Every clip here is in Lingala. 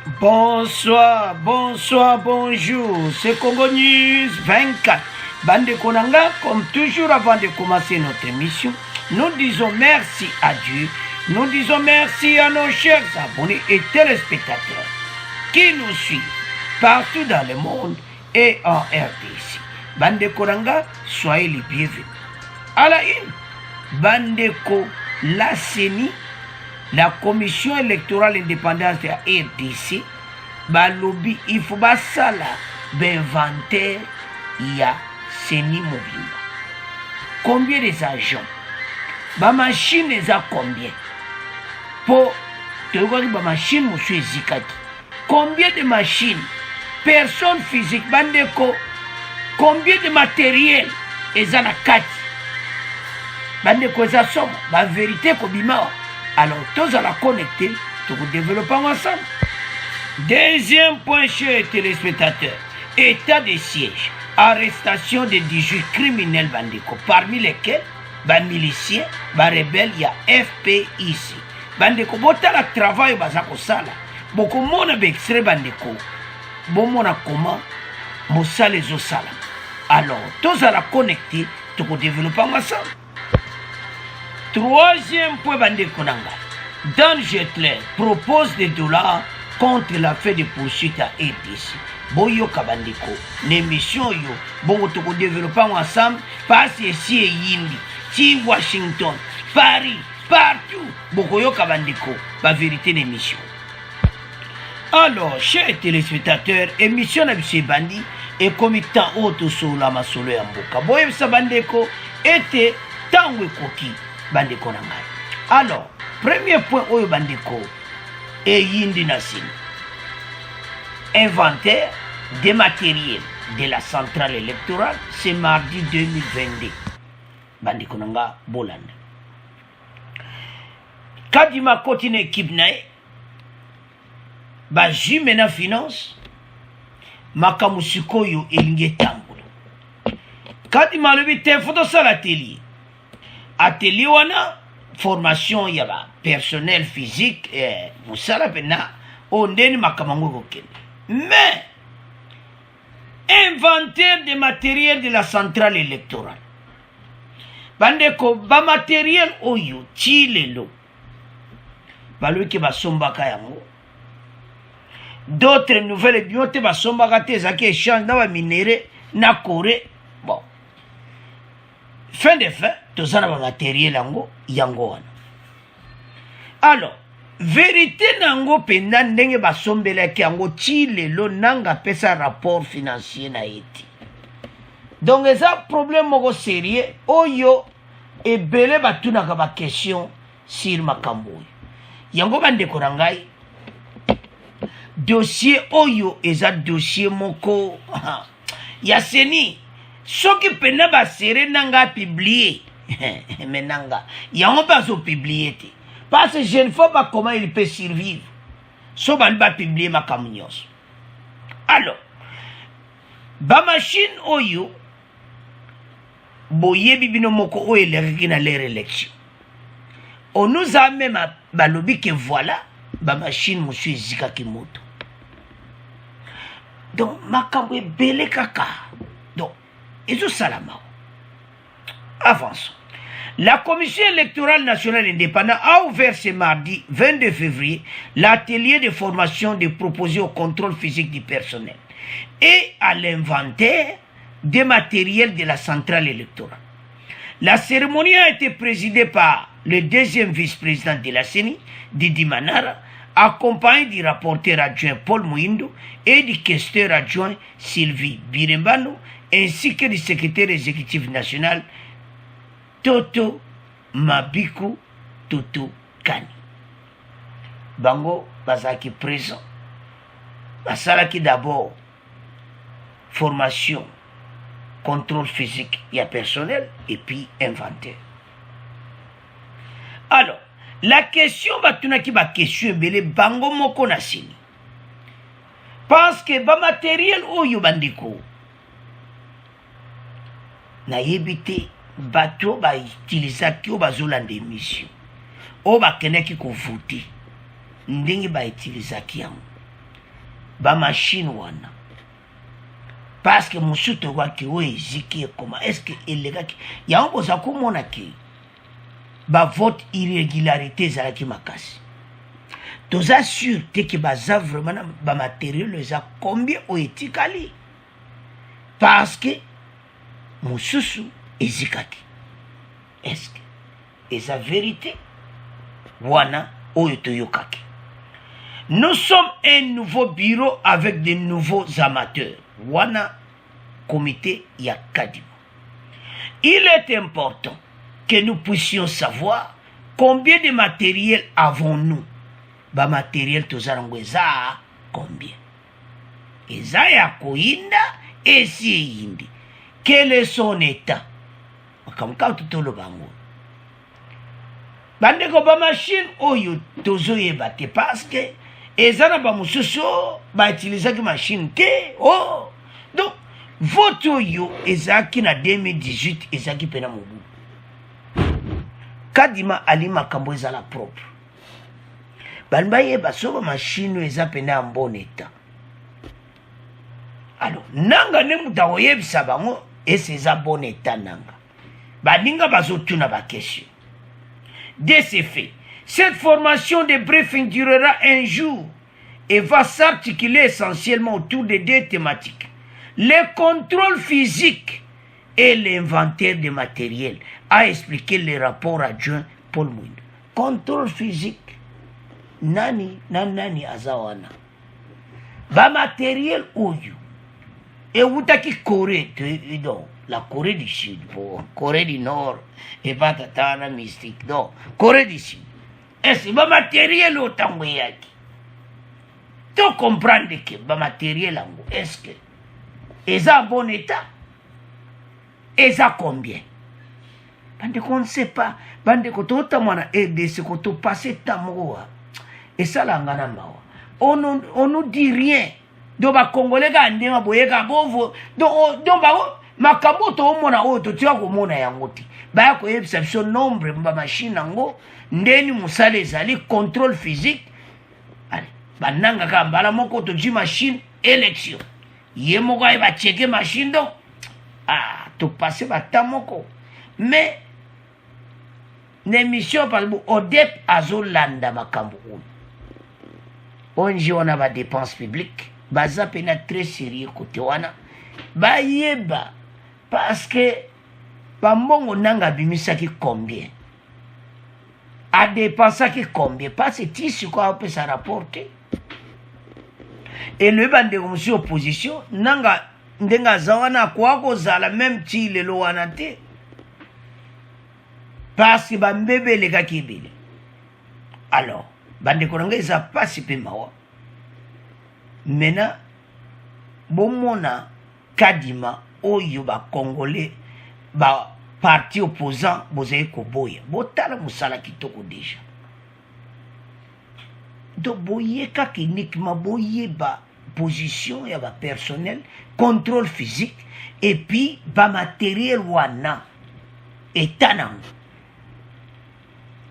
Bonsoir, bonsoir, bonjour. C'est Congo News 24. Bande Konanga, comme toujours avant de commencer notre émission, nous disons merci à Dieu. Nous disons merci à nos chers abonnés et téléspectateurs qui nous suivent partout dans le monde et en RDC. Bande Konanga, soyez les bienvenus. À la une, Bandeko, la CENI, la commission électorale indépendante de la RDC, balobi il faut basala l'inventaire ya CENI Mobimba. Combien des agents? Ba machine les a combien? Pour te voir ba machine monsieur Zikaki. Combien de machines? Personnes physiques bandeko. Combien de matériel ezana kati? Bandeko za somme, la vérité kobima. Alors, tous à la connecter, tout vous développons ensemble. Deuxième point, chers téléspectateurs, état de siège, arrestation de 18 criminels bandeko, parmi lesquels, les miliciens, les rebelles, il y a FPIC. Bandeko, bota la travail, bazako sala. Beaucoup mona extrait bandeko. Bon mona comment, mosa les sala. Alors, tous à la connecter, tout vous développons ensemble. Troisième point, bandeko nanga. Dan Jetler propose des dollars contre la fait de poursuite à RDC. Boyo kabandeko, l'émission yo, bon toko développons ensemble, passe ici et Yindi, si Washington, Paris, partout, boyo kabandeko, la vérité d'émission. Alors, chers téléspectateurs, émission na bise bandi, et comme tant autre sur la masolo ya mboka. Boyo sa bandeko, était tangue koki. Bandeko nangai. Alors, premier point oyo bandeko et yindi nasin. Inventaire des matériels de la centrale électorale, c'est mardi 2022. Bandeko nanga bolanda. Kadima continue équipe nae. Ba jumena finance. Makamusiko yo elinge tambulo. Kadima lebi te photo sa l'atelier. Atelier wana formation yaba personnel physique musala pena ondeni makamango kokende. Mais inventaire des matériels de la centrale électorale. Bandeko ba matériel oyo chilelo. Baluki basombaka yango. D'autres nouvelles biote basombaka te zaki échange na ba minéraux na Corée. Bon. Fin de fin, tout ça n'a pas matériel yango. Alors, vérité nango penda ndenge basombelaki yango chilelo nanga pesa rapport financier na eti. Donc ça problème moko sérieux oyo ebele batunaka ba question sur makambo. Yango bandeko ngai dossier oyo eza dossier moko ya CENI. Soki pena ba seré nanga publié. Mais nanga. Yango pas so publié. Parce que je ne sais pas comment il peut survivre. So ban ba publié ma kamnyos. Alors. Ba machine oyo. Boye bibino moko oyo les na leur élection. On nous a même balobi que voilà. Ba machine monsieur Zika Kimoto. Donc makamwe bele kaka. Donc et tout salama. Avançons. La Commission électorale nationale indépendante a ouvert ce mardi 22 février l'atelier de formation de proposés au contrôle physique du personnel et à l'inventaire des matériels de la centrale électorale. La cérémonie a été présidée par le deuxième vice-président de la CENI, Didi Manara, accompagné du rapporteur adjoint Paul Mouindo et du questeur adjoint Sylvie Birembano, ainsi que du secrétaire exécutif national Toto Mabiku Toto Kani. Bango bazaki présent. Basalaki d'abord formation, contrôle physique et personnel et puis inventaire. Alors, la question batunaki ba question belé bango moko nasini. Parce que ba matériel oyo bandiko na yebite bato ba utilisaki o bazolanda émission o bakenaki ko voter ndenge ba utilisaki yango ba machine wana parce que musuto kwa ki o eziki comment est-ce que elegaki ya on boza komona ki ba vote irrégularité zalaki makasi toza sûr te ki baza vraiment ba matériel eza combien o etikali parce que mususu ezikaki est-ce que eza vérité wana oyo toyokaki. Nous sommes un nouveau bureau avec de nouveaux amateurs. Wana comité Yakadima. Il est important que nous puissions savoir combien de matériel avons-nous. Ba matériel tozarangweza combien. Eza ya koinda esi indi. Quel est son état? Makamka tutolo bango. Bandeko ba machine oyo tozoyeba te parce que ezana ba mususu ba utiliser ki machine te oh donc vote yo ezaki na 2018 ezaki pena mobu kadima alima kambo ezala propre banbaye basoba machine eza pena en bon état alors nanga ne mutawoyebisa bango eza bon état nanga baninga bazotuna ba question. De ces faits, cette formation de briefing durera un jour et va s'articuler essentiellement autour de deux thématiques. Le contrôle physique et l'inventaire des matériels, a expliqué le rapport adjoint Paul Mouindo. Contrôle physique, nani azawana. Ba matériel oyo. Et outaki Corée, donc. La Corée du Sud, Corée du Nord, et pas Tatana mystique, non, Corée du Sud. Est-ce que le matériel autant que tu comprends que le matériel est-ce que est en bon état? Est à combien? Bande qu'on ne sait pas, bande qu'on t'a aidé, ce qu'on t'a passé ta moua. Et ça, là, on nous dit rien. Donc, les Congolais, makambo to omona oyo totia komona yango te baya koyebisa biso nombre ba machine yango ndeni musala ezali contrôle physique ale bananga ka mbala moko toji machine élection ye moko ay ba checker machine do to passer bata moko mais l'émission par exemple ODEP azolanda makambo onji on a ba dépenses publiques baza pena très sérieux côté wana bayeba. Parce que Bambongo nanga bimisaki combien? A dépensé combien? Parce que si quoi peut ça rapporter. Et le bande de opposition nanga ndenga zawana kwa kozala même ti le loanate. Parce que bambebe les gars qui bile. Alors, bande konanga isa pas si pe mawa. Maintenant bomona kadima oyo ba congolais ba parti opposant bozaye koboya botala musala kitoko déjà do boye ka uniquement boye ba position ya ba personnel contrôle physique et puis ba matériel wana etanam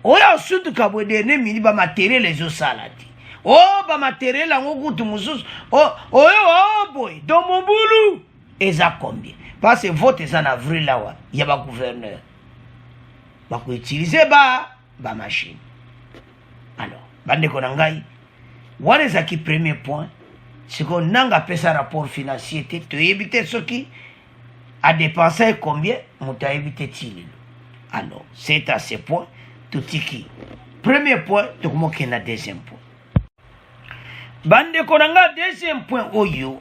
oya surtout ka bode ne mini ba matériel les osalati oh ba matériel ngo kutu mususu oh boy do mobulu eza combien? Parce que vote est en avril là, il y a un gouverneur. Il va utiliser ba machine. Alors, bande konangai, what est le premier point? C'est qu'on n'a pas un rapport financier, tu évites ce qui a dépensé combien, on t'a évité il. Alors, c'est à ce point, tout qui. Premier point, tu commences qu'il y a un deuxième point. Bande konanga, deuxième point, oyo.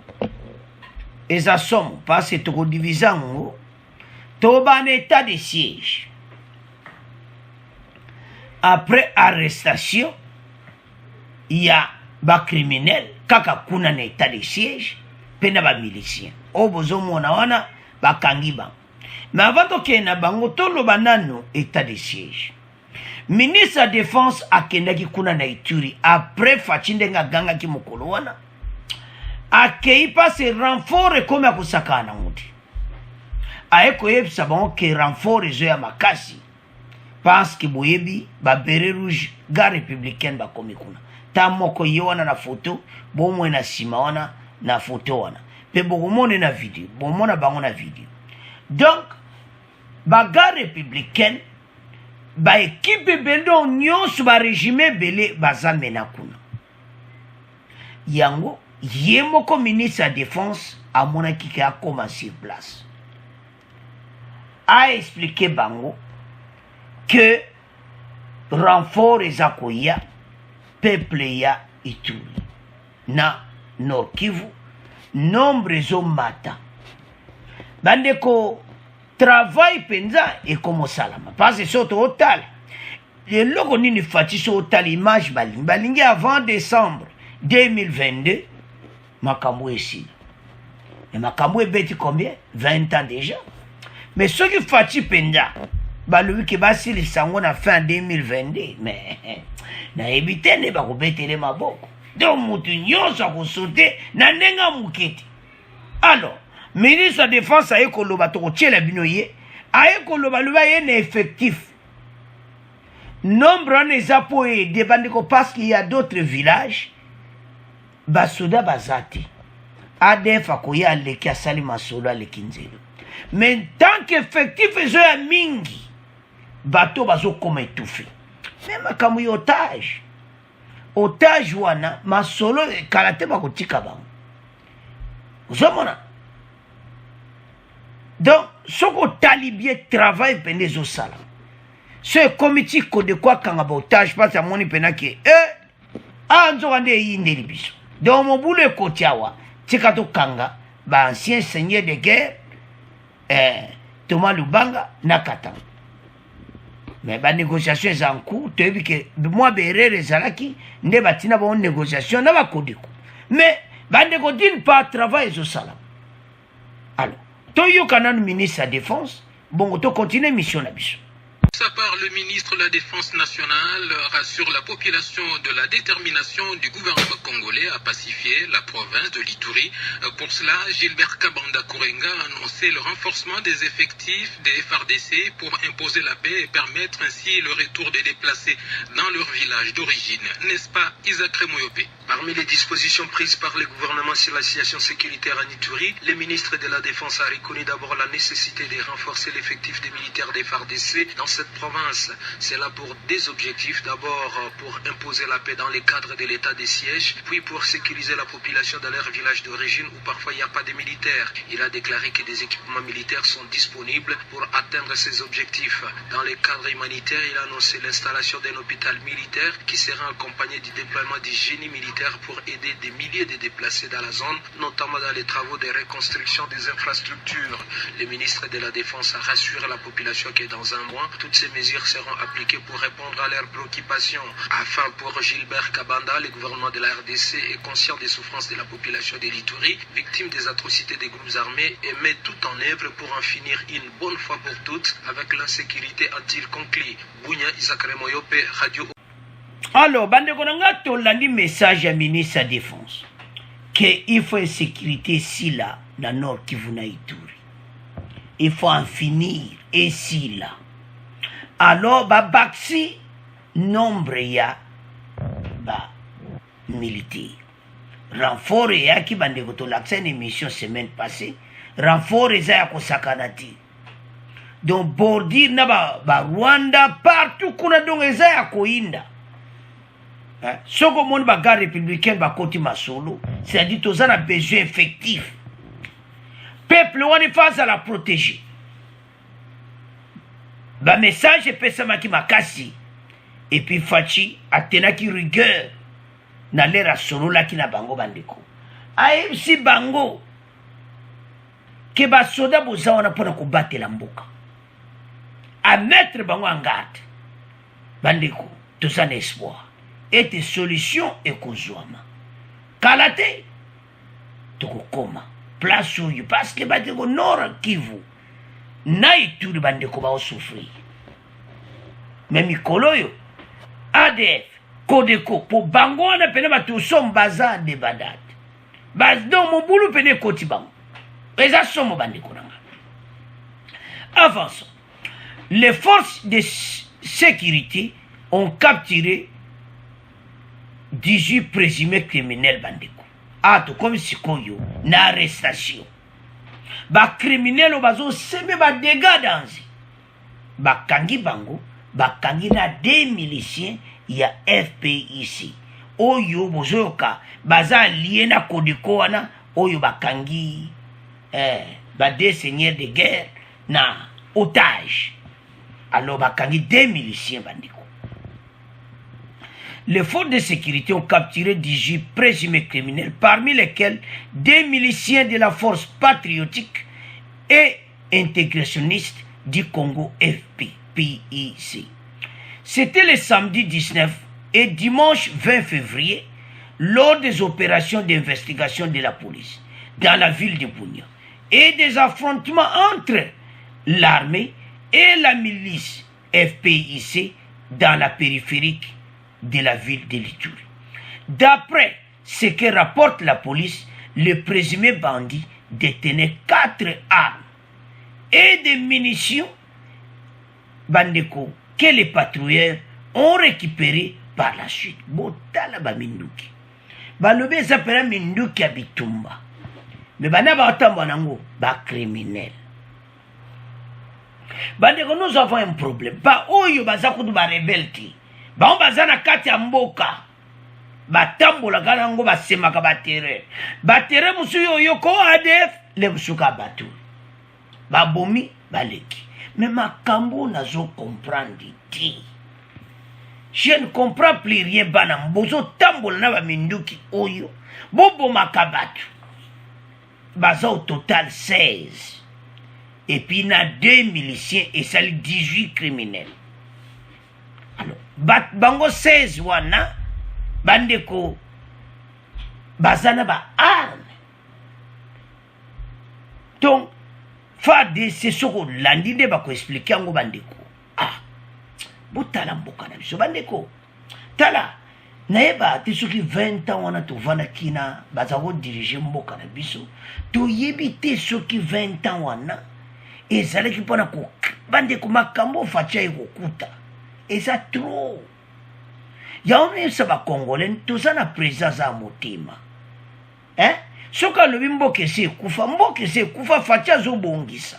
Et ça somme, parce que tu as divisé en haut, tu as un état de siège. Après arrestation, il y a des criminels, kaka kuna un état de siège, pena ba milicien. O bozo mona wana, ba kangiba. Mais avant de qu'il y ait bango, tout le banano état de siège. Ministre de la Défense a kendaki kuna na Ituri, après Fachindenga ganga ki mokolo wana. Akei passe renfort comme à kusakana muti. Aeko yebisa bon que renfort ezo ya makasi. Parce que boyebi ba beret rouge ga républicaine ba komikuna. ta moko ye wana na photo bomoi na nsima wana na photo wana mpe bokomona na video bomona bango na video. Donc bagarde républicaine baekipe ebele nyonso barégime ebele baza mena kuna yango ye moko ministre ya défense amonaki ke akoma sur place a expliqué bango que renfort eza koya peuple ya Ituri na Nord Kivu nombre ezomata bandeko travail penza ekomosalama parce que soto otala eloko nini fati so otala image balingi avant décembre 2022 makambo esili et makambo ebeti combien 20 ans déjà mais ce qui fati penza balobi ke basilisa yango na fin 2022 mais nayebi te nde bakobetele maboko donc mutu nyonso akosaute na ndenge amoketi. Alors ministre de défense aye koloba tokotiela bino ye aye koloba loba ye na effectif nombre wana eza po ede bandeko parce qu'il y a d'autres villages basoda baza te ADF akoya aleki asali masolo aleki nzelo mais tant qu'effectif ezoya mingi bato bazokoma étouffé mais makambo ya otage wana masolo kala te bakotika bango ozomona. Donc soko otali bien travail pene ezosala so ekomi ti kodeko akanga baotage mpasi amoni mpena ke nzoka nde eyindeli biso donc mobulu ekoti awa tika tokanga baancien seigneur de guerre Thomas Lubanga na Katanga. Mais ba négociation est en cours, tu as vu que moi berere ezalaki nde batina ba négociation na ba kodeko. Mais ba négodine pas travail zo sala. Alors, toyo kanan ministre de défense, bon to continuer mission na biso. Sa part, le ministre de la Défense nationale rassure la population de la détermination du gouvernement congolais à pacifier la province de l'Ituri. Pour cela, Gilbert Kabanda Kourenga a annoncé le renforcement des effectifs des FARDC pour imposer la paix et permettre ainsi le retour des déplacés dans leur village d'origine. N'est-ce pas, Isaac Remoyope? Parmi les dispositions prises par le gouvernement sur la situation sécuritaire en Ituri, le ministre de la Défense a reconnu d'abord la nécessité de renforcer l'effectif des militaires des FARDC dans cette province. C'est là pour des objectifs, d'abord pour imposer la paix dans le cadre de l'état de siège, puis pour sécuriser la population dans leur village d'origine où parfois il n'y a pas de militaires. Il a déclaré que des équipements militaires sont disponibles pour atteindre ces objectifs. Dans le cadre humanitaire, il a annoncé l'installation d'un hôpital militaire qui sera accompagné du déploiement du génie militaire pour aider des milliers de déplacés dans la zone, notamment dans les travaux de reconstruction des infrastructures. Le ministre de la Défense a rassuré la population que dans un mois, toutes ces mesures seront appliquées pour répondre à leurs préoccupations. Enfin, pour Gilbert Kabanda, le gouvernement de la RDC est conscient des souffrances de la population de l'Ituri, victime des atrocités des groupes armés, et met tout en œuvre pour en finir une bonne fois pour toutes avec l'insécurité, a-t-il conclu. Bounia Isakare Moyope, Radio. Alors, bandeko nanga tolandi message à ministre de la Défense que il faut une sécurité ici là dans Nord Kivu na Ituri. Il faut en finir ici là. Alors babaksi nombre ya ba militaire. Renfort ya ki bandeko to l'accès une émission semaine passée. Renfort eza ya kosakanati. Donc bordir na ba Rwanda partout kuna donc eza ya koinda. Soko mon bagarre républicaine bakoti masolo, c'est-à-dire tous on a besoin effectif. Peuple on est face à la protéger. Ba message pesa maki makasi et puis fachi atena ki rigueur na lera solo la ki na bango bandeko. Aye si bango ke ba soda boza wana pona ko batela mboka. A mettre bango en garde. Bandeko, tous en espoir. Et tes solutions et kozwama. Kalate tokokoma place où parce que bandeko Nord Kivu na Ituri bandeko ba souffrir. Mais mikolo yo ADF Kodeko pour bango na pene ba tout som baza de badat. Bas donc mon boulot pene koti bango. Eza somo bandeko nanga. Avançons. Les forces de sécurité ont capturé 18 présumés criminels bandeko. Ato comme sikoyo na arrestation. Ba criminel o bazo seme ba dégâts danzi. Ba kangi bango, ba kangi na 2 miliciens ya FPIC. Oyo bozoka baza lié na kodeko wana oyo ba kangi ba des seigneurs de guerre na otage. Alors ba kangi 2 miliciens bandeko. Les forces de sécurité ont capturé 18 présumés criminels, parmi lesquels 2 miliciens de la force patriotique et intégrationniste du Congo FPIC. C'était le samedi 19 et dimanche 20 février, lors des opérations d'investigation de la police dans la ville de Bunia et des affrontements entre l'armée et la milice FPIC dans la périphérique de la ville de l'Ituri. D'après ce que rapporte la police, le présumé bandit détenait 4 armes et des munitions bandeko que les patrouilleurs ont récupérées par la suite. Botala ba minduki. Balobe s'appelle minduki abitumba. Mais bana ba otambo nango ba criminel. Bandeko, nous avons un problème. Ba oyo bazakudu ba rebelti. Ba on bazana kati ya mboka. Batambola kanango basemaka batere. Batere musuyo yoko ADF le musuka batu. Babomi baleki. Mais makambo nazo comprendre ti. Je ne comprends plus rien bana mbozo tambola na ba minduki oyo. Bobo makabatu. Baza au total 16. Et puis il y a 2 miliciens et ça 18 criminels. Alors, bango 16 wana bandeko bazana ba arme. Donc fade c'est ce qu'on landine ba ko expliquer ngo bandeko. Ah. Botala mboka na biso bandeko. Tala naeba te soki 20 ans wana to vana kina bazako diriger mboka na biso. To yebite soki 20 ans wana ezalaki mpona ko bandeko makambo facha ekokuta. Et ça trop. Yaone sa ba congolais toza na présence à motima. Hein? Soka lobi mboke se kufa facha zo bongisa.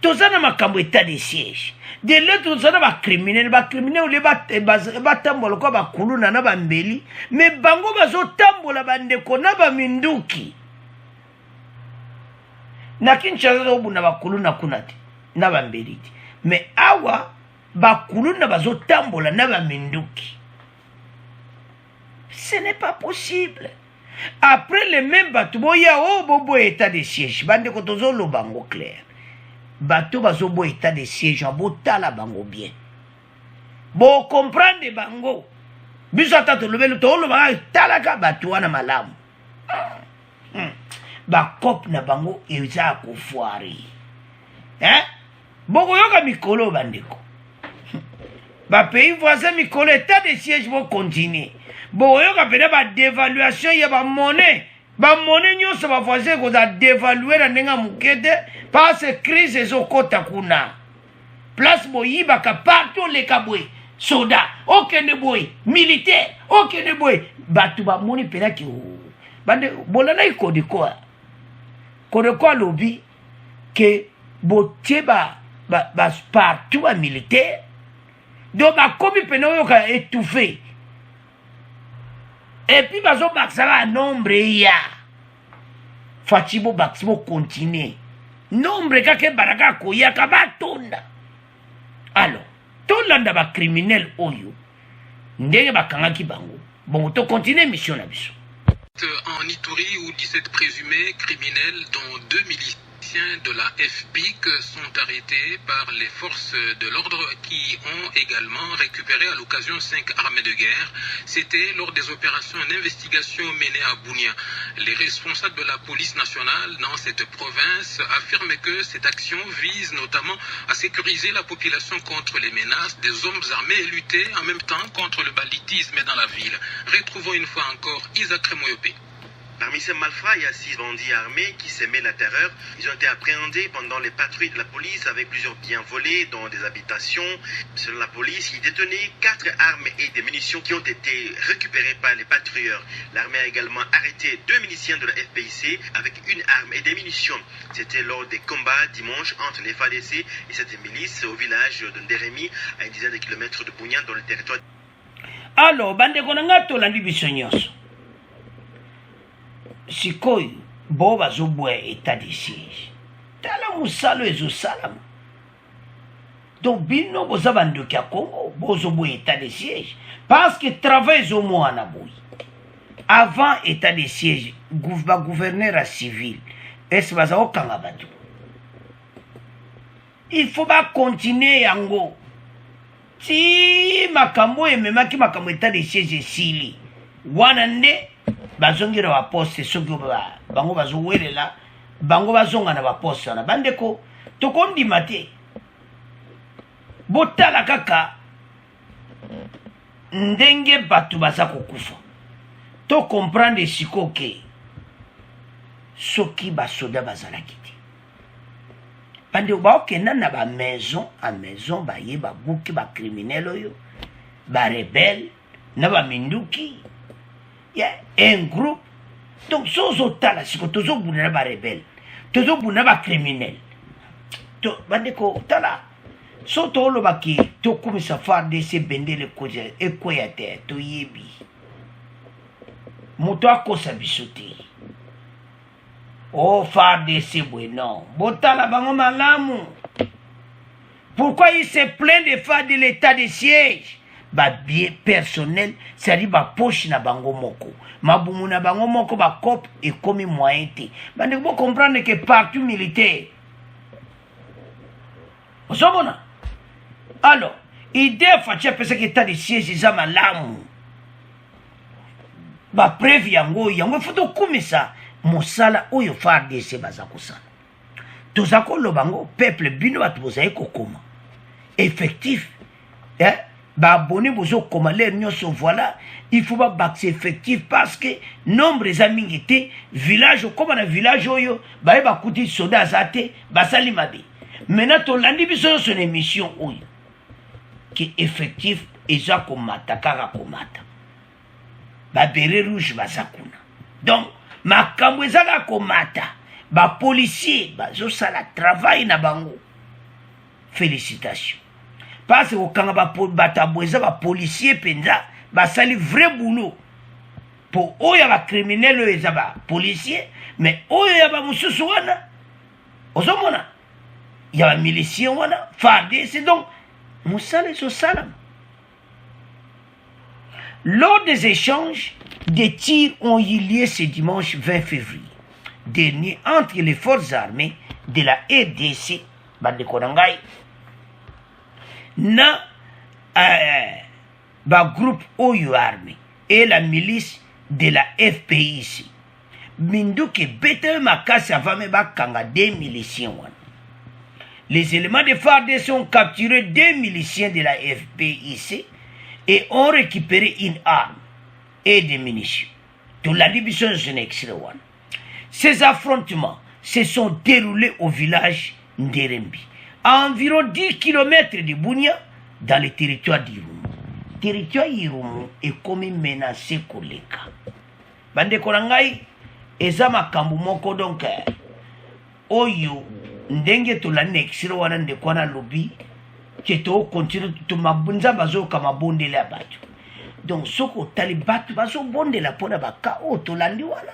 Toza na makambo état de siège. De là toza na ba criminel le ba tambola ko ba kuluna na ba mbeli, mais bango bazo tambola bandeko na ba minduki. Na Kinshasa obuna ba kuluna kunati na ba mbeli. Mais awa bakuluna bazo tambola na ba minduki. Ce n'est pas possible. Après le même bateau, boya bobo état de siège. Bande ko tozo lo bango clair. Bateau bazo bo état de siège, bo tala bango bien. Bo comprendre bango. Biso tato lo belo to lo ba tala ka bateau wana malamu. Ba kop na bango eza ko foire. Hein? Boko yoka mikolo bandeko. Ba pays voisin mikolo état de siège vont continuer. Bon yoka pena ba dévaluation ya ba monnaie nyonso ba voisin ko za dévaluer na nenga mukete parce que crise ezokota kuna. Place boyiba ka partout les kabwe. Soda, okende boy, militaire, okende boy. Batu ba moni pena ki bande bolana ikodiko. Kodeko lobby que botie ba partout à militaire. Donc ba komi pena yoka étouffé. Et puis bazo baksala nombre ya Fachibo baksibo continue nombre kake baraka ko ya kabatonda. Alors tolanda ba criminel oyo ndenge bakangaki bango bon to continue mission na biso. En Ituri où 17 présumés criminels dont 2 miliciens de la FPIC sont arrêtés par les forces de l'ordre qui ont également récupéré à l'occasion 5 armes de guerre. C'était lors des opérations d'investigation menées à Bunia. Les responsables de la police nationale dans cette province affirment que cette action vise notamment à sécuriser la population contre les menaces des hommes armés et lutter en même temps contre le banditisme dans la ville. Retrouvons une fois encore Isaac Remoyope. Parmi ces malfrats, il y a 6 bandits armés qui sèmaient la terreur. Ils ont été appréhendés pendant les patrouilles de la police avec plusieurs biens volés dans des habitations. Selon la police, ils détenaient 4 armes et des munitions qui ont été récupérées par les patrouilleurs. L'armée a également arrêté 2 miliciens de la FPIC avec une arme et des munitions. C'était lors des combats dimanche entre les FADC et cette milice au village de Nderemi, à une dizaine de kilomètres de Bougnan dans le territoire. Alors, bande konanga tolandi biso nyonso. Sikoyo bo bazobwa état de siège. Tala musalo ezosalama. Donc bino boza bandoki ya Congo bozobwa état de siège parce que travail ezomwana boyi. Avant état de siège, gouverneur à civil, est-ce baza okanga bato. Il faut pas continuer yango. Si makambo ememaki makambo état de siège esili wana nde bazongira ba poste soki bango bazowelela bango bazonga na ba poste wana bandeko tokondima te botala kaka ndenge bato baza kokufa to comprendre siko ke soki basoda bazalaki te bandeko baokenda na ba maison a maison baye babuki bacriminel oyo barebele na baminduki un groupe. Donc, sozotala siko tozobuna ba rebelle, tozobuna ba criminel. To bandeko tala. So tolo baki to kumisa FARDC bendele koja ekoya te to yebi. Moto akosa bisote. Oh FARDC non. Botala bango malamu. Pourquoi il se plaint de faire de l'état de siège? Ba bien personnel, c'est-à-dire ba poche na bango moko. Mabumu na bango moko ba cop et comme moyen te. Bande ko comprendre que partout militaire. Osomona. Alors, idée fatia pesa que état de siège za malamu. Ba preuve yango foto kumisa mosala oyo FARDC baza kosala. Tozako lo bango peuple bino batuboza ekokoma. Effectif. Bah abonné bozo comme l'air nyonso voilà il faut pas baxer effectif parce que nombre des amis étaient village comme un village oyo bah ba kuti soda azate ba sali mabe maintenant to landi biso son émission oyo qui effectif eza komata kaka komata ba beret rouge bazakuna donc makambo ezaka komata ba policier bazo sala travail na bango félicitations. Parce que quand on policier penza basali vrai boulot pour oya ba criminel oya ba policier mais oya ba mususu wana ozomona ya ba milicien wana FARDC donc musale so salam. Lors des échanges, des tirs ont eu lieu ce dimanche 20 février dernier entre les forces armées de la RDC bande konangai na groupe Oyo armé et la milice de la FPIC. Minduke bete makasi avame bakanga 2 miliciens wana. Les éléments de FARDC ont capturé 2 miliciens de la FPIC et ont récupéré une arme et des munitions. Tout la division de extrait wana. Ces affrontements se sont déroulés au village Nderembi, à environ 10 km de Bunia, dans le territoire d'Irumu. Le territoire d'Irumu est comme menacé koleka. Bande korangai, eza makambu moko donc oyo ndenge to la nexiro wana ndekwana lobi que to continue to mabunza bazo kama bonde la batu. Donc soko tali batu bazo bonde la pona baka o to landi wana.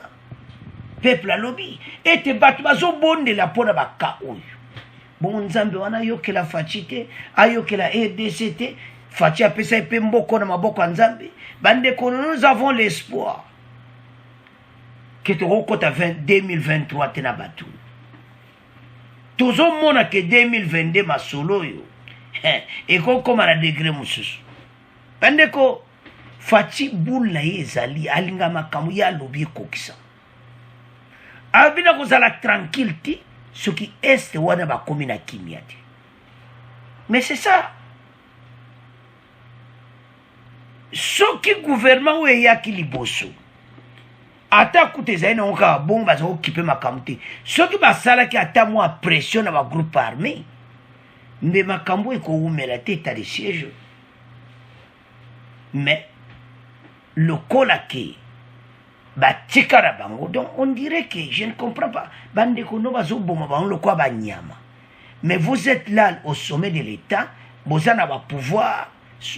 Peuple lobi et te batu bazo bonde la pona baka oyo. Bon nzambe wana yoke la fachite ayoke la RDCT fachi apesa epe mboko na maboko nzambe bande kono nous avons l'espoir que to rekota 2023 tena batu tozo mona que 2022 masolo yo et comme na degré mususu bande ko fachi bula yezali alinga makamu ya lobi kokisa avina kozala tranquille ce qui est wana ba komina kimiati. Mais c'est ça. Ce qui gouvernement ou yaki liboso. ata kuta ezali nango kaka bongo baza kokipe makambo te soki basalaki ata mwa pression na bagroupe armé mbe makambo ekowumela te état de siège mais lokola ke batika na bango donc on dirait que je ne comprends pas bandeko no bazoboma bango lokola banyama mais vous êtes là au sommet de l'état boza na bapouvoir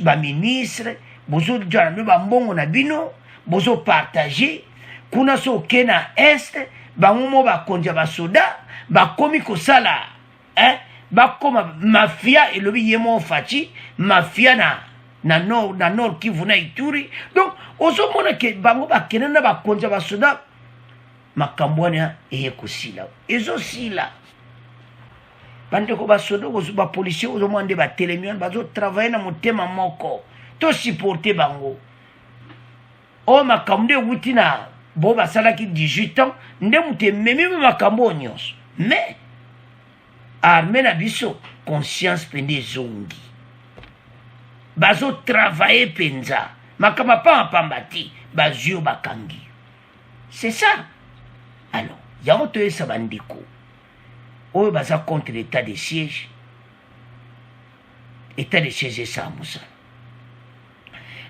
baministre bozojana mpe bambongo na bino bozopartage kuna so oke na este bango mo bakonzi ya basoda bakomi kosala bakoma mafia elobi ye mo faci mafia na nord kivu na ituri donc ozomona ke bango bakende na bakonzi ya basoda makambo wana eye kosila ezosila bandeko basoda bapolisier ozomona nde batelemi wana bazotravaille na motema moko tosupporte bango oyo makambo nde ewuti na bo basalaki 18 ans nde moto ememi me makambo oyo nyonso mais arme na biso conscience mpe ezongi bazotravaille mpenza makambo apambapamba te bazwi oyo bakangi c'est ça alors yango toyesa bandeko oyo baza contre l'état de siège état de siège esala mosala.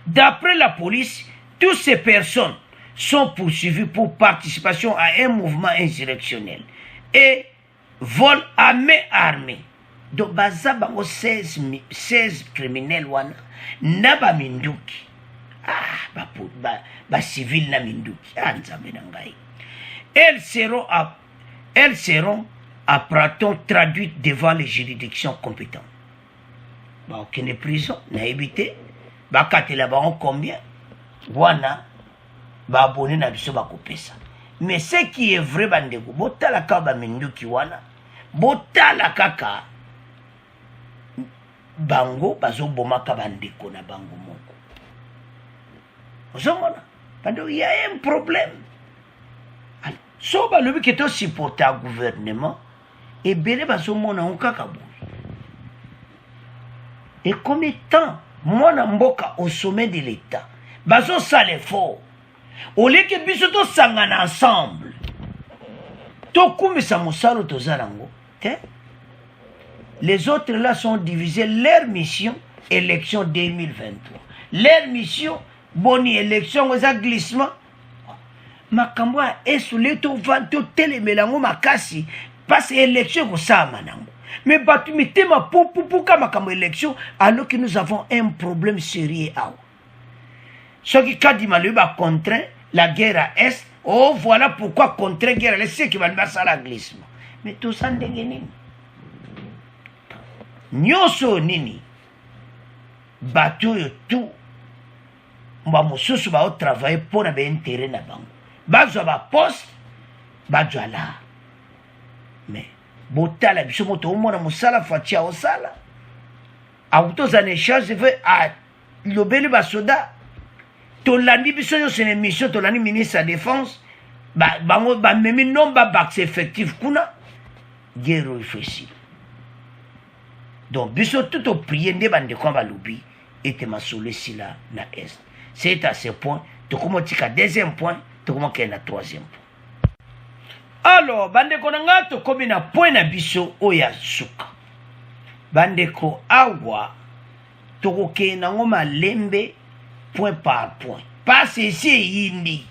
D'après la police, toutes ces personnes sont poursuivies pour participation à un mouvement insurrectionnel et vol à main armée. Donc, baza bango 16 criminels wana na ba minduki. Ba civil na minduki. Nzambe na ngai. Elles seront après-temps traduites devant les juridictions compétentes. Ba aucune prison na évité. Bakatela bango combien wana babone na biso bakopesa mais ce qui est vrai bandeko botala kaka baminduki wana botala kaka bango bazobomaka bandeko na bango moko ozomona bandeko il y a un problème so balobi ke tosupporte a gouvernement ebele bazomona ngo kaka boye et combien de temps mwana mboka au sommet de l'état bazosala effort oleke biso tosangana ensemble tokumisa mosala tozala ngo te les autres là sont divisés leur mission élection 2023 leur mission boni élection eza glissement makambo ya esule totelemela ngo makasi parce élection ekosala nango. Mais batu mitema puka makambo élection alors que nous avons un problème sérieux à ce qui kadima le ba contraint la guerre à est oh voilà pourquoi contraint guerre à l'est c'est qui va le ça la glissement mais tout ça ndenge nini nyoso nini batu yo tout mba mosusu ba travailler pour na ba intérêt na bango bazwa ba poste bazwa là mais botala biso moto omona mosala fatia osala autoza ne charge fait à lobeli basoda tolandi biso yo c'est une mission tolandi ministre de la défense bango bamemi nomba baxe effectif kuna guerre ifesi donc biso tout au prier nde bandeko balobi ete masolo sila na est c'est à ce point tokomotika deuxième point tokomoka na troisième point. Alors, bandeko nanga tokomi na point na biso oya suka. Bandeko awa tokoke nango malembe point par point. Passe ici yindi.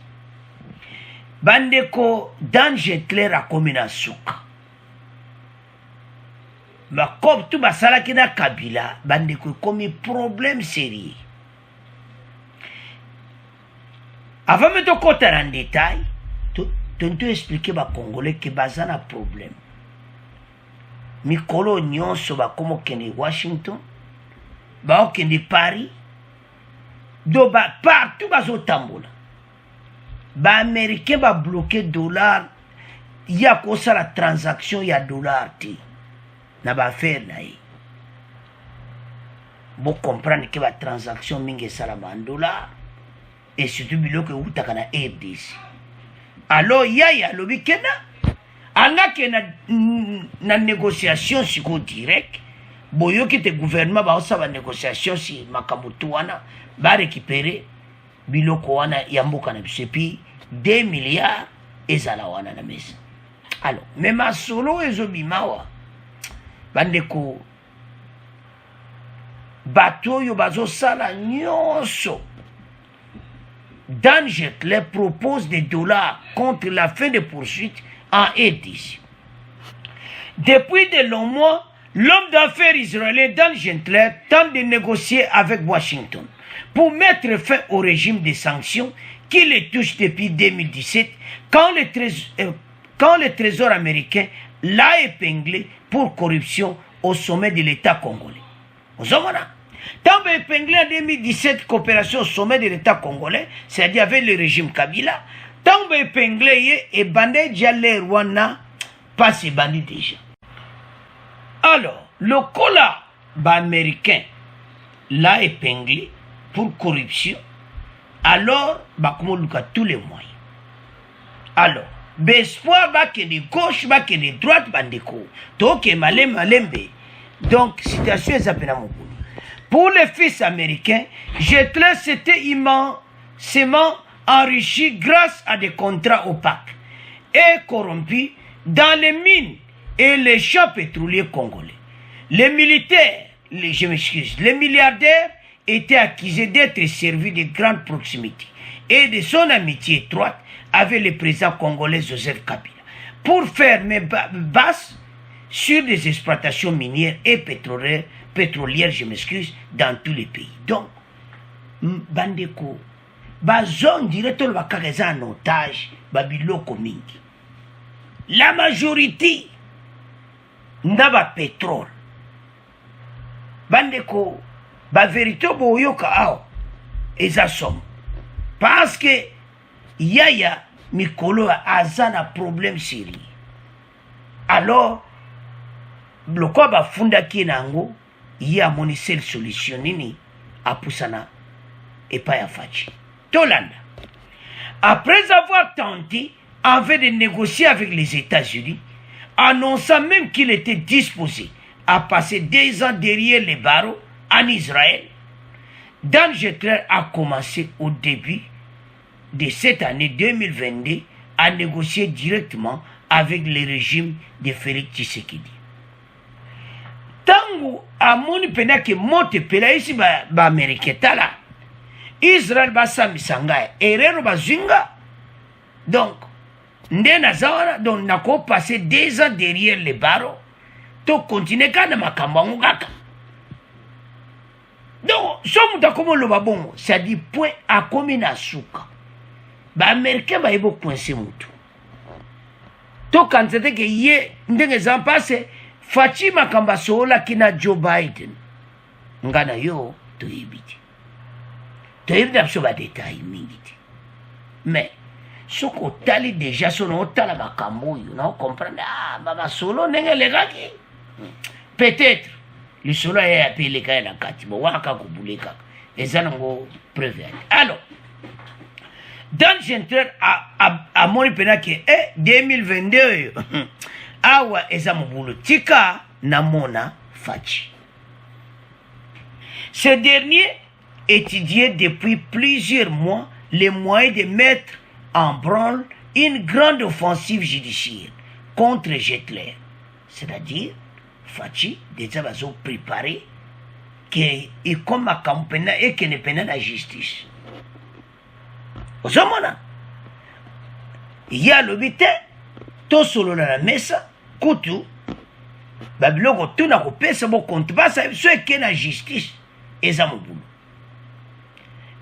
Bandeko danger clair a komi na suka. Ba comme tout basalaki na Kabila, bandeko komi problème sérieux. Avant de te en détail, tonto expliquer ba Congolais que baza na problème. Mikolo nyonso ba komo kende Washington, ba okende Paris, do ba partout bazo tambola. Ba américain ba bloquer dollar, ya kosa la transaction ya dollar ti. Na ba faire na yi. Bo comprendre que ba transaction mingi sala en dollar et surtout biloko utaka na RDC. Alors yaya lobi kena anga kena na négociation siko direct boyo ki te gouvernement ba osaba négociation si makamutu wana ba récupérer biloko wana ya mboka na biso puis 2 milliards ezala wana na mesa. Alors mais masolo ezobimawa bandeko bato yo bazosala nyonso. Dan Gentler propose des dollars contre la fin des poursuites en RDC. Depuis de longs mois, l'homme d'affaires israélien Dan Gentler tente de négocier avec Washington pour mettre fin au régime des sanctions qui les touche depuis 2017 quand le Trésor américain l'a épinglé pour corruption au sommet de l'État congolais. Vous avez tant épinglé en 2017 coopération au sommet de l'État congolais, c'est-à-dire avec le régime Kabila, tant épinglé et bandé Djalé Rwanda, pas ces bandits déjà. Alors, le cola américain l'a épinglé pour corruption, alors, Bakumoluka tous les moyens. Alors, l'espoir va que de gauche, va que de droite, bandeko, toke malembe. Donc, situation est appelée à mon boulot. Pour les fils américains, Gentler s'était immensément enrichi grâce à des contrats opaques et corrompus dans les mines et les champs pétroliers congolais. Les militaires, les milliardaires étaient accusés d'être servis de grande proximité et de son amitié étroite avec le président congolais Joseph Kabila pour faire mes bases sur des exploitations minières et pétrolières, dans tous les pays. Donc, bandeko, bazon directeur bakageza en otage, babiloko mingi. La majorité n'a pétrole. Bandeko, ba vérité boyoka ao, eza somme. Parce que yaya mikolo azana problème sérieux. Alors, le quoi ba funda kinango, y a mon seule solution nini apusana et pas ya fachi. Tolanda. Après avoir tenté en fait de négocier avec les États-Unis, annonçant même qu'il était disposé à passer 2 ans derrière les barreaux en Israël, Dan Gentler a commencé au début de cette année 2022 à négocier directement avec le régime de Félix Tshisekedi. Tangu amoni pena ke mote pela isi ba Amerike tala Israël basa misanga erero bazunga. Donc ndena zawana donc nako passer 2 ans derrière les barreaux to continuer kana makambo ngaka. Donc somu takomo lo babongo ça dit point à komina suka ba américain ba ebo coincer mutu to kanzete ke ye ndenge zan passe Fatima Kambasola kina Joe Biden. Ngana yo to yibiti. To yibiti absoba détail mingiti. Mais soko tali déjà son otala makambo yo na comprendre baba solo nenge legaki. Peut-être le solo est appelé quand na katibo waka kubuleka. Ezango preuve. Alors Dan Gentler a moni pena ke 2022 awa ezamubulu tika namona fachi. Ce dernier étudiait depuis plusieurs mois les moyens de mettre en branle une grande offensive judiciaire contre Gentler. C'est-à-dire, Fachi déjà va préparer que comme ma campagne et que ne peine la justice. Au moment il y a le bité, tout solo na la mesa, kutu, babiloko tout na kopesa bo compte pas ça ce qui est la justice et ça mon boulot.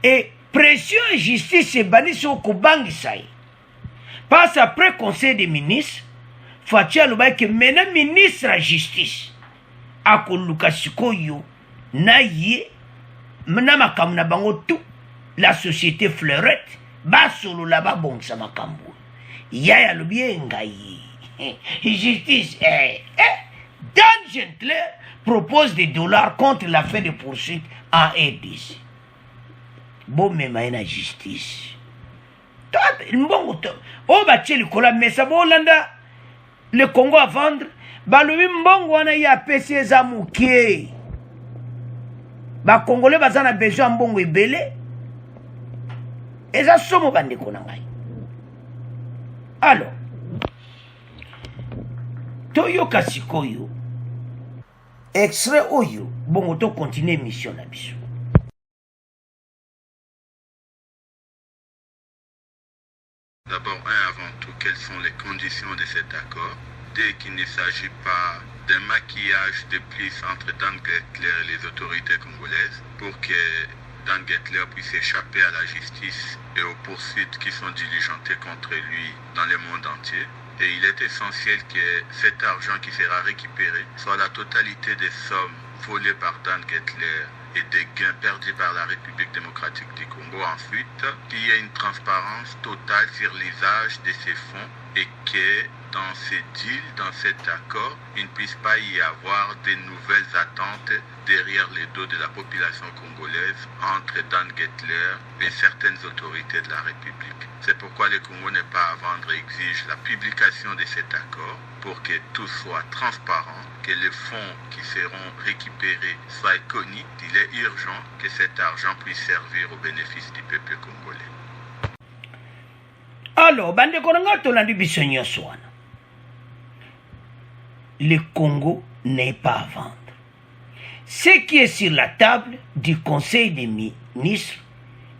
Et pression et justice c'est bani sur kobangi sai. Passe après conseil des ministres, Fachi aloba que maintenant ministre la justice akoluka sikoyo na ye na makambo na bango tout la société fleurette ba solo la ba bongisa makambo. Yaya le bien ngai. Justice. Dan Gentler propose des dollars contre la fin de poursuite en RDC. Bon, mais la justice. Oh, bah, tu le mais ça va Hollanda. Le Congo à vendre. Bah, le mbongo wana ya PC za mukie. Bah, Congolais bazana besoin mbongo ebele. Et ça somo bande konangai. Alors, toyoka sikoyo extrait oyo bongo to continuer mission na biso. D'abord, avant tout, quelles sont les conditions de cet accord? Dès qu'il ne s'agit pas d'un maquillage de plus entre Dan Gettler et les autorités congolaises pour que Dan Gettler puisse échapper à la justice et aux poursuites qui sont diligentées contre lui dans le monde entier. Et il est essentiel que cet argent qui sera récupéré soit la totalité des sommes volées par Dan Gettler et des gains perdus par la République démocratique du Congo. Ensuite, qu'il y ait une transparence totale sur l'usage de ces fonds et que dans ces deals, dans cet accord, il ne puisse pas y avoir de nouvelles attentes derrière les dos de la population congolaise entre Dan Gettler et certaines autorités de la République. C'est pourquoi le Congo n'est pas à vendre et exige la publication de cet accord pour que tout soit transparent, que les fonds qui seront récupérés soient connus. Il est urgent que cet argent puisse servir au bénéfice du peuple congolais. Alors, bande konanga tolandi biso nyonso wana. Le Congo n'est pas à vendre. Ce qui est sur la table du Conseil des ministres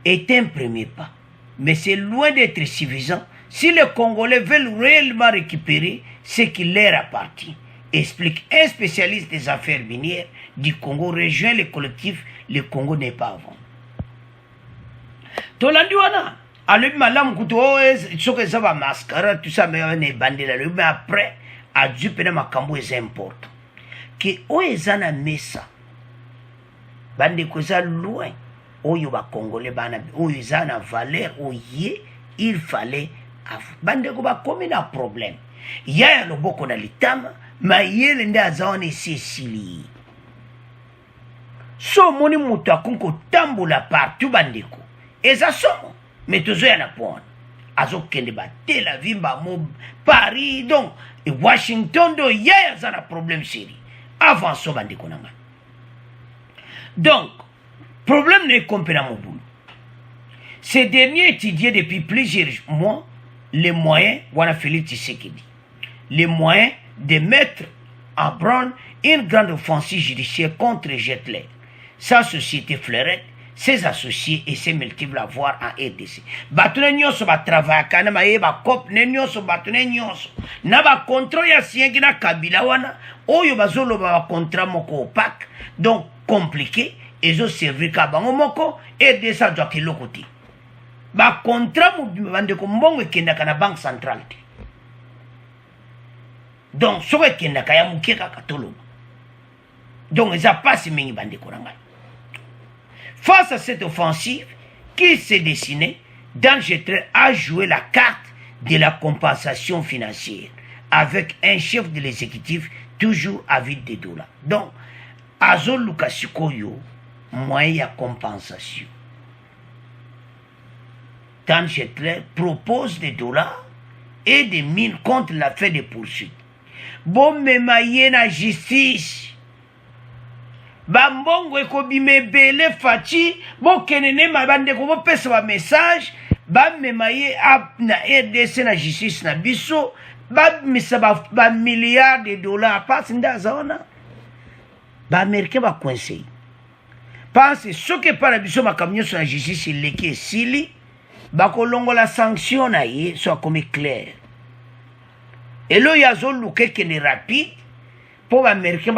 est un premier pas. Mais c'est loin d'être suffisant si les Congolais veulent réellement récupérer ce qui leur appartient, explique un spécialiste des affaires minières du Congo, rejoint le collectif Le Congo n'est pas à vendre. Tolandi wana, alors madame Kouto, ce que ça va mascara, tout ça, mais on est bandé là, mais après, à Dieu, makambo est important. Que oezana mesa, bande koza loin, oyo ba Congolais bana, oezana valeur, oye, il fallait, bande ko ba comme un problème. Yaya loboko na litama, ma yele nda azaone sesili. So moni mutu akunko tambola partout bandeko. Eza somo, mais toujours yana pona. Azo kende ba Tel Aviv, ba Paris, donc, et Washington, do yaya zana problème seri. Avant so bandeko nanga. Donc, problème n'est compris dans mon boulot. Ces derniers étudiaient depuis plusieurs mois les moyens, voilà Félix Tshisekedi, les moyens de mettre en branle une grande offensive judiciaire contre Gettler, sa société Fleurette, ses associés et ses multiples avoirs en RDC. Batune nyonso ba travail kana ma yeba cop ne nyonso batune nyonso. Na ba contrat ya siengi na Kabila wana, oyo bazolo ba contrat moko opaque, donc compliqué, et zo servir ka bango moko RDC doit ke lokoti. Ba contrat mu bande ko mbongo kenda kana banque centrale. Donc so kenda ka ya mukeka katolo. Donc ils a pas si mingi bande ko ranga. Face à cette offensive qui s'est dessinée, Dan Gettler a joué la carte de la compensation financière avec un chef de l'exécutif toujours avide de dollars. Donc, Azol Lukasikoyo, moyen de compensation. Dan Gettler propose des dollars et des mines contre la fin des poursuites. Bon, mais maïe na justice. Bambongo ekobime bele fachi bo kenene mabande ko pesa ba message ba memaye na RDC na justice na biso ba misa ba milliards de dollars pas ndaza ona ba américain ba conseil parce ce que par biso makamnyo sur la justice leki sili ba kolongola sanction na ye soit comme clair et lo yazo luke kene rapide pour les Américains,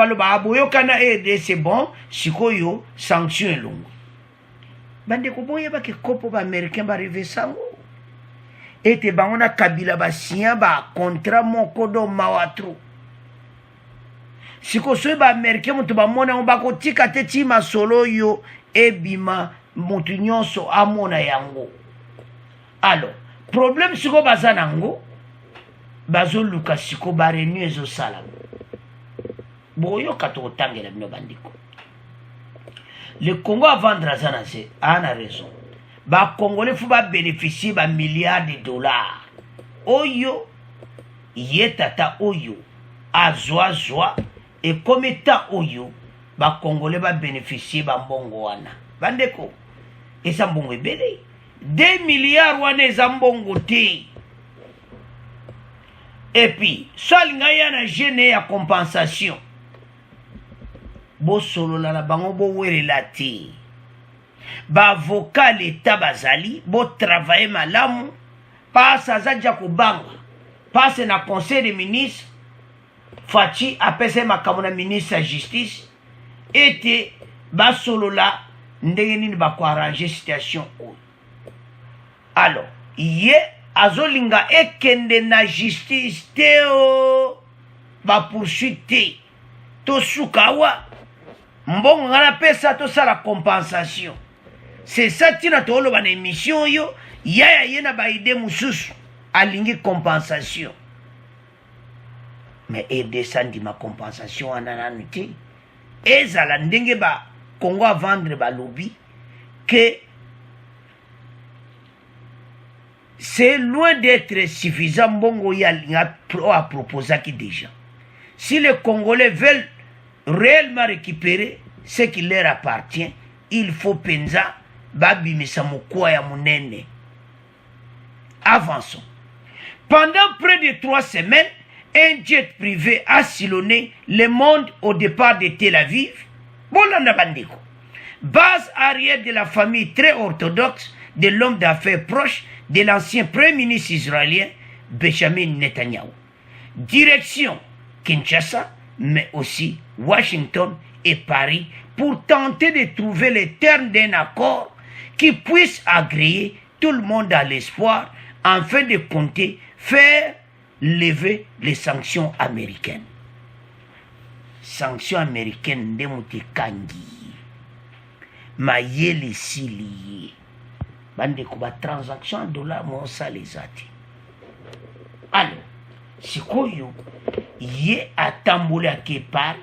c'est bon, sikoyo sanction longo. Bande ko boye ba ke kopo ba Américain ba reve sango. Et te bangona Kabila ba sien ba contrat moko do mawatro. Siko so ba Américain mutu ba mona on ba ko tika te ti masolo yo ebima mutu nyonso amona yango. Alors, problème siko bazanango bazo luka siko ba renew ezo sala. Le Congo a vendre à Zanazé, a raison. Ba Congolais faut pas bénéficier de milliards de dollars. Oyo, yetata oyo, a zoa, et comme état oyo, ba Congolais va bénéficier de mbongo wana. Bandeko, et ça mbongo belé. 2 milliards wana zambongo te. Et puis soit ngaya na gene ya compensation bo solo la bango bo wele lati ba avocat l'état bazali bo travailler malamu passe azaja kubanga passe na conseil des ministres fachi apese makambo na ministre ya justice ete ba solo la ndenge nini ba ko arranger situation oyo. Alors ye azolinga ekende na justice teo ba poursuite to sukawa mbongo ngana pesa to sala compensation. C'est ça tina to lo ba na émission yo yaya yena ba ide mususu alingi compensation. Mais et descendi ma compensation ananité ezala ndenge ba Congo à vendre ba lobby que c'est loin d'être suffisant. Bongo a proposé qui déjà. Si les Congolais veulent réellement récupérer ce qui leur appartient, il faut pensa babi misamokwa ya munene. Avançons. Pendant près de 3 semaines, un jet privé a sillonné le monde au départ de Tel Aviv. Bolanda Bandeko, base arrière de la famille très orthodoxe de l'homme d'affaires proche de l'ancien premier ministre israélien Benjamin Netanyahu. Direction Kinshasa, mais aussi Washington et Paris pour tenter de trouver les termes d'un accord qui puisse agréer tout le monde à l'espoir afin de compter faire lever les sanctions américaines. Sanctions américaines de Moutekangi. Mayele Sili. Bande kuba transaction $, mon salizati. Alors, sikoyo ye atambule ake Paris,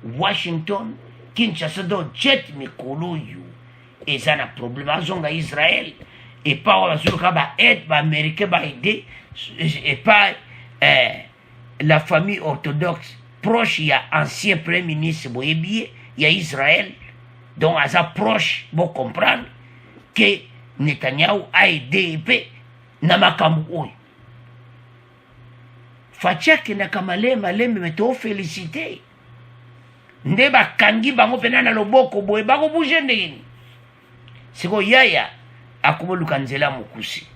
Washington, Kinshasa do jet mikolo yo. Et ça na problème azonga Israël et pas wazuka ba aide ba américain ba aider et pas la famille orthodoxe proche, il y a ancien premier ministre Boyebié, il y a Israël, donc à sa proche, vous comprendre que Netanyahu a aidé Namakamou. Fachak Nakamale, Malem, mais t'as félicité. Ndeba Kangi, Bango Penana Loboko, Boy, Bango Boujende. C'est quoi, Yaya, Akubo Lukanzela Mokusi.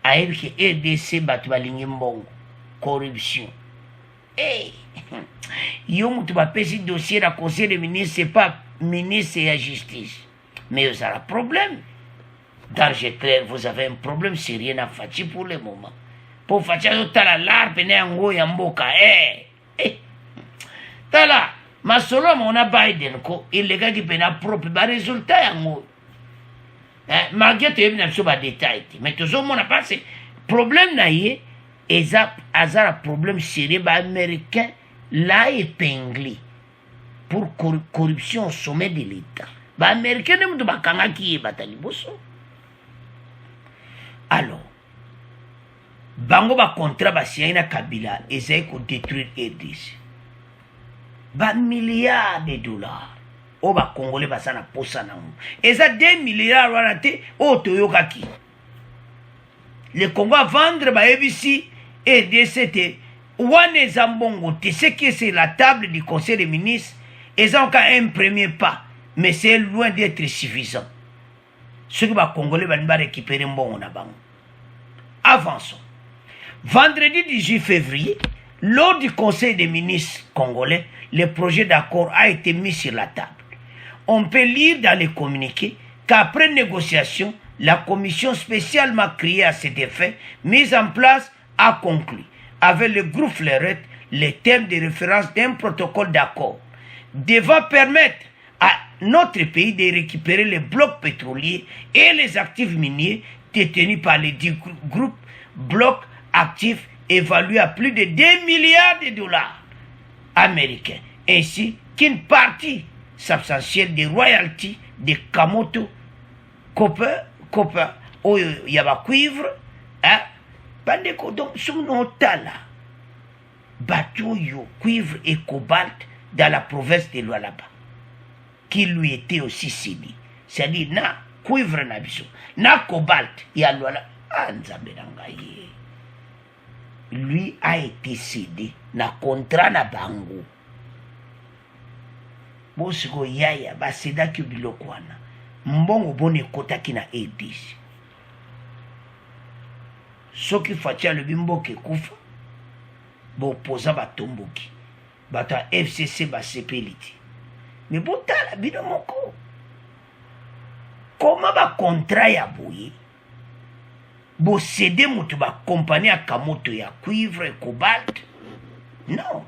Aïe, qui EDC Batoualingi Mbongo, corruption. Hey, yo mutu ba pesi dossier à conseil des ministres, c'est pas ministre et la justice. Mais vous avez un problème. Dans G3, vous avez un problème sérieux à faire pour le moment. Pour faire ça, la larpe n'est en haut et en boca. Tala, ma solo, on a Biden, il les gars qui peuvent un propre résultat en haut. Malgré tout, il y a un détail. Mais tout le monde a passé. Problème n'a eu. Et ça a un problème sérieux américain l'a épinglé pour corruption au sommet de l'État. Les Américains ne pas qui est batali bosso. Alors, bango ba contrat ba signé Kabila et ça ko détruire RDC. Ba milliards de $. O ba Congolais ba sana posa na mu. Et ça 2 milliards wana te o toyoka ki. Le Congo va vendre ba ABC et DCT. Ouane Zambongo, tu sais que c'est la table du Conseil des ministres. Ils ont encore un premier pas, mais c'est loin d'être suffisant. Ce que les Congolais vont récupérer un bon banque. Avançons. Vendredi 18 février, lors du Conseil des ministres congolais, le projet d'accord a été mis sur la table. On peut lire dans les communiqués qu'après négociation, la commission spécialement créée à cet effet, mise en place, a conclu, avec le groupe Fleuret, les thèmes de référence d'un protocole d'accord, devant permettre à notre pays de récupérer les blocs pétroliers et les actifs miniers détenus par les 10 groupes blocs actifs évalués à plus de 2 milliards de $. Américains, ainsi qu'une partie substantielle des royalties de Kamoto, copper, il y a cuivre, hein, donc sous nos tala, bateau cuivre et cobalt dans la province de Lualaba, qui lui était aussi signé. C'est-à-dire, na cuivre na biso, na cobalt, il y a Lualaba, ah, nzambe nangaye. lui a été cédé na contrat na bango. Bosiko yaya basedaki biloko wana mbongo bone ekotaki na ADC. Soki Faci alobi mboka ekufa bopoza batomboki bato ya FCC basepeli te. Me botala bino moko koma bakontrat ya boye bosede moto bakompani ya kamoto ya cuivre et cobalt. Non.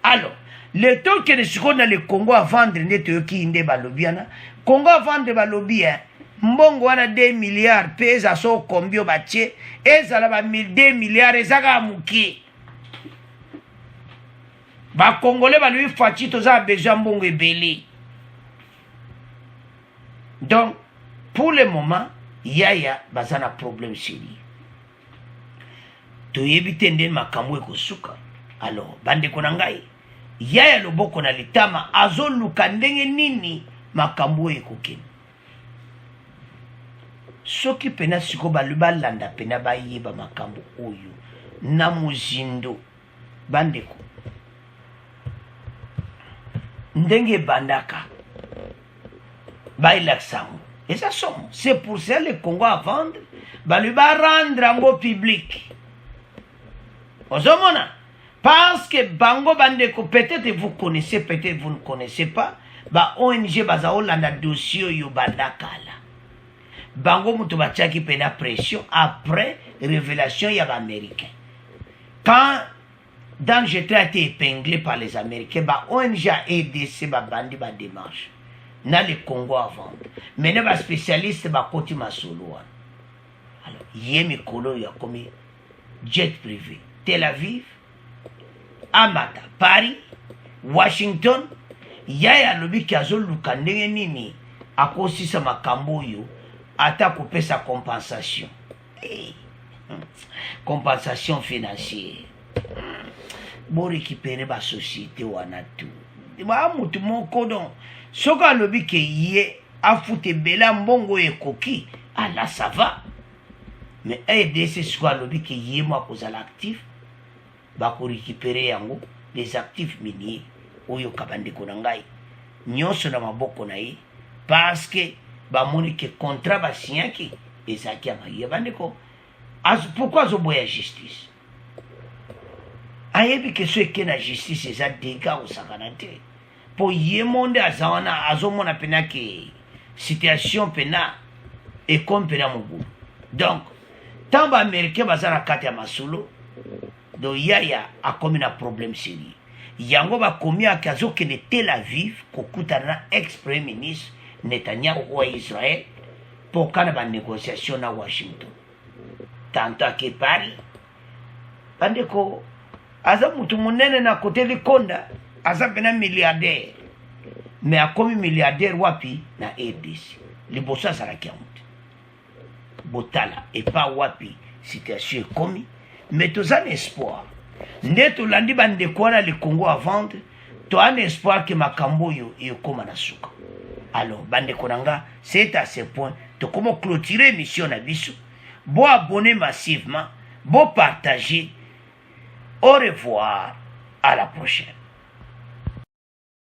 Alors le temps que siko na le Congo à vendre nde toyoki nde balobi wana Congo à vendre balobi mbongo wana 2 milliards pesa so kombio batie ezala ba 2 milliards ezaka muki ba congolais balobi Faci toza besoin mbongo ebele. Donc pour le moment yaya bazana problème sérieux toyebi te nde makambo ekosuka. Alors bandeko na ngai yaya loboko na litama azoluka ndenge nini makambo ekokende. Soki pena siko balanda pena bayeba makambo oyo na muzindo bandeko ndenge bandaka bailaksango eza somo. C'est pour ça le Congo à vendre baluba rendre en public ozomona. Parce que bango bandeko, peut-être vous connaissez, peut-être vous ne connaissez pas, ba ONG baza olanda dossier yo bandakala. Bango mutu bachaki pena pression après révélation ya américain. Quand Danger a été épinglé par les Américains, ba ONG a aidé ces bandi ba démarche. Na le Congo à vendre. Maintenant ba spécialiste ba koti masolo. Alors, yemi kolo ya komi jet privé. Tel Aviv, Amata, Paris, Washington, yaya lobi kiazo luka ndenge nini akosisa makambo yo ata kopesa compensation. Compensation financière. Bo récupérer ba société wana tout. Ba mutu moko don soka lobi ke yé afute bela mbongo ekoki ala ça va. Mais ADC soit lobi ke yé mo akozala actif ba ko récupérer yango les actifs miniers oyo kabandeko na ngai nyonso na maboko na ye parce que ba moni ke contrat ba signaki ezaki amaye bandeko pourquoi zo boya justice ayebi ke so ke na justice eza dega osakana te po ye monde azawana azomona pena ke situation pena et comme pena mugu. Donc tant ba américain bazana kati ya masolo do yaya a commis un problème sérieux. Yango ba komi akazo ke ne Tel Aviv kokutana ex-premier ministre Netanyahu wa Israël pour kana ba négociation na Washington. Tanto ke Paris bandeko aza mutu munene na kote likonda aza pena milliardaire mais a komi milliardaire wapi na ADC libosa salaki amutu botala et pas wapi situation komi. Mais tu as un espoir. Nde to landi bande kwana le Congo à vendre, tu as un espoir que makambo yo koma na suka. Alors bande konanga, c'est à ce point to comment clôturer mission na biso. Bon abonner massivement, bon partager. Au revoir, à la prochaine.